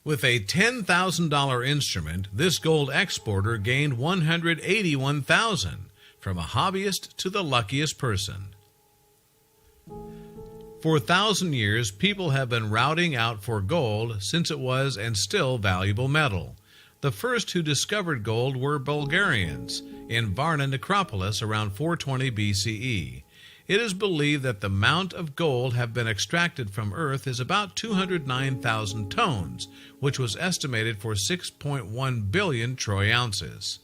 With a $10,000 instrument, this gold exporter gained $181,000, from a hobbyist to the luckiest person. For 1,000 years, people have been routing out for gold since it was and still valuable metal. The first who discovered gold were Bulgarians in Varna necropolis around 420 BCE. It is believed that the amount of gold have been extracted from Earth is about 209,000 tons, which was estimated for 6.1 billion troy ounces.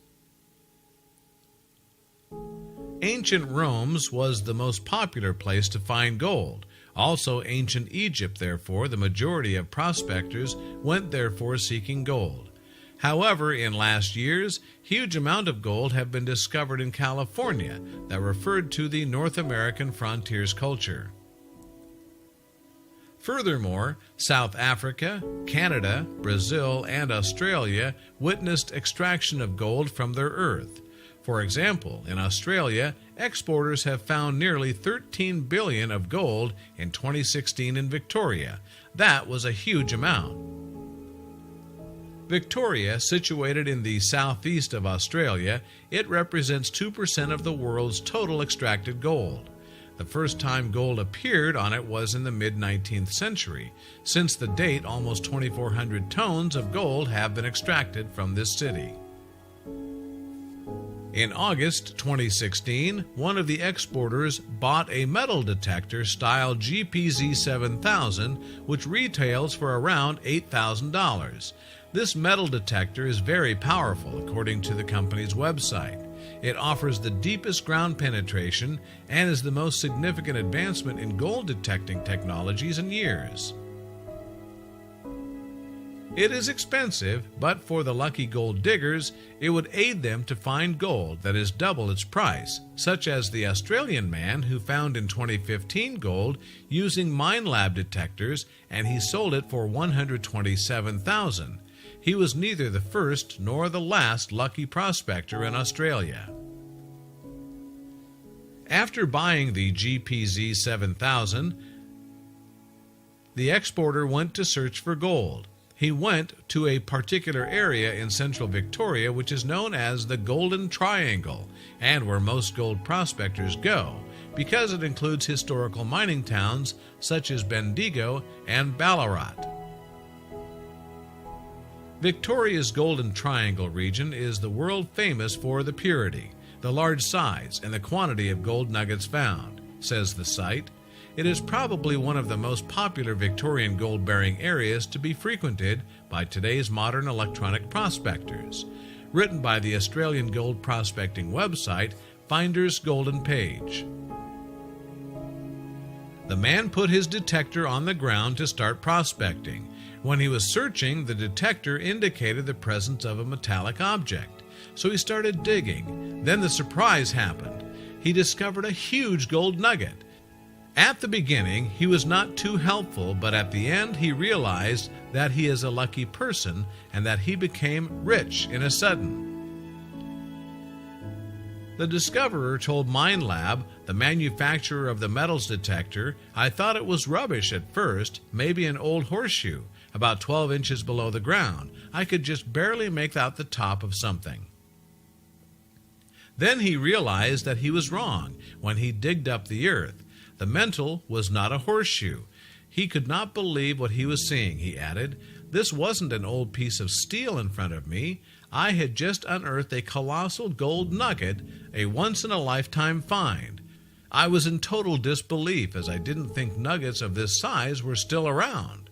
Ancient Rome was the most popular place to find gold. Also ancient Egypt, therefore, the majority of prospectors went therefore seeking gold. However, in last years, huge amount of gold have been discovered in California that referred to the North American frontiers culture. Furthermore, South Africa, Canada, Brazil, and Australia witnessed extraction of gold from their earth. For example, in Australia, exporters have found nearly 13 billion of gold in 2016 in Victoria. That was a huge amount. Victoria, situated in the southeast of Australia, it represents 2% of the world's total extracted gold. The first time gold appeared on it was in the mid-19th century. Since the date, almost 2,400 tons of gold have been extracted from this city. In August 2016, one of the exporters bought a metal detector style GPZ 7000, which retails for around $8,000. This metal detector is very powerful, according to the company's website. It offers the deepest ground penetration and is the most significant advancement in gold detecting technologies in years. It is expensive, but for the lucky gold diggers, it would aid them to find gold that is double its price, such as the Australian man who found in 2015 gold using Minelab detectors, and he sold it for $127,000. He was neither the first nor the last lucky prospector in Australia. After buying the GPZ 7000, the exporter went to search for gold. He went to a particular area in central Victoria which is known as the Golden Triangle, and where most gold prospectors go, because it includes historical mining towns such as Bendigo and Ballarat. Victoria's Golden Triangle region is the world famous for the purity, the large size, and the quantity of gold nuggets found, says the site. It is probably one of the most popular Victorian gold-bearing areas to be frequented by today's modern electronic prospectors. Written by the Australian gold prospecting website, Finder's Golden Page. The man put his detector on the ground to start prospecting. When he was searching, the detector indicated the presence of a metallic object. So he started digging. Then the surprise happened. He discovered a huge gold nugget. At the beginning, he was not too helpful, but at the end he realized that he is a lucky person and that he became rich in a sudden. The discoverer told Minelab, the manufacturer of the metals detector, "I thought it was rubbish at first, maybe an old horseshoe, about 12 inches below the ground. I could just barely make out the top of something." Then he realized that he was wrong when he digged up the earth. The metal was not a horseshoe. He could not believe what he was seeing, he added. This wasn't an old piece of steel in front of me. I had just unearthed a colossal gold nugget, a once-in-a-lifetime find. I was in total disbelief, as I didn't think nuggets of this size were still around.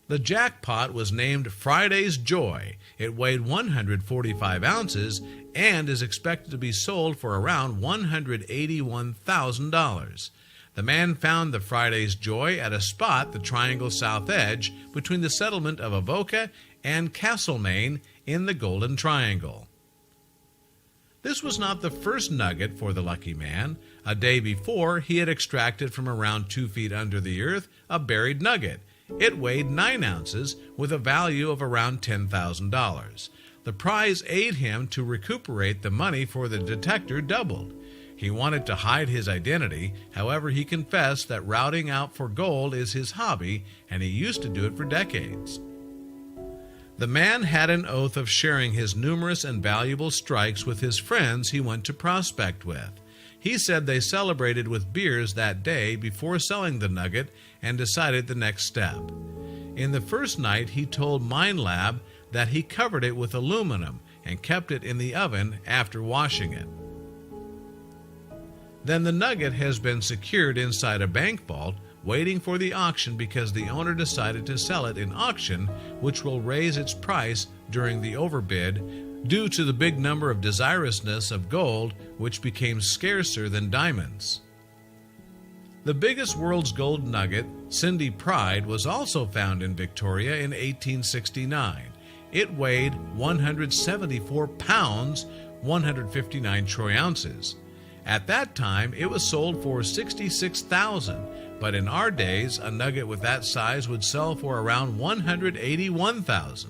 The jackpot was named Friday's Joy. It weighed 145 ounces and is expected to be sold for around $181,000. The man found the Friday's Joy at a spot, the Triangle's south edge, between the settlement of Avoca and Castlemaine in the Golden Triangle. This was not the first nugget for the lucky man. A day before, he had extracted from around 2 feet under the earth a buried nugget. It weighed 9 ounces with a value of around $10,000. The prize aided him to recuperate the money for the detector doubled. He wanted to hide his identity. However, he confessed that routing out for gold is his hobby, and he used to do it for decades. The man had an oath of sharing his numerous and valuable strikes with his friends he went to prospect with. He said they celebrated with beers that day before selling the nugget and decided the next step. In the first night, he told MineLab that he covered it with aluminum and kept it in the oven after washing it. Then the nugget has been secured inside a bank vault, waiting for the auction because the owner decided to sell it in auction, which will raise its price during the overbid due to the big number of desirousness of gold, which became scarcer than diamonds. The biggest world's gold nugget, Cindy Pride, was also found in Victoria in 1869. It weighed 174 pounds, 159 troy ounces. At that time, it was sold for $66,000, but in our days, a nugget with that size would sell for around $181,000.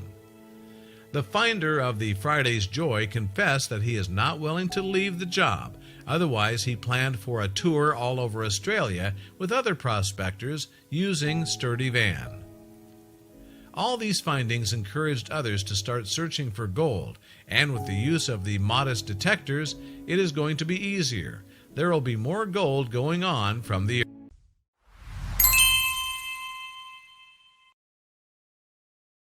The finder of the Friday's Joy confessed that he is not willing to leave the job. Otherwise, he planned for a tour all over Australia with other prospectors using sturdy van. All these findings encouraged others to start searching for gold, and with the use of the modest detectors, it is going to be easier. There will be more gold going on from the earth.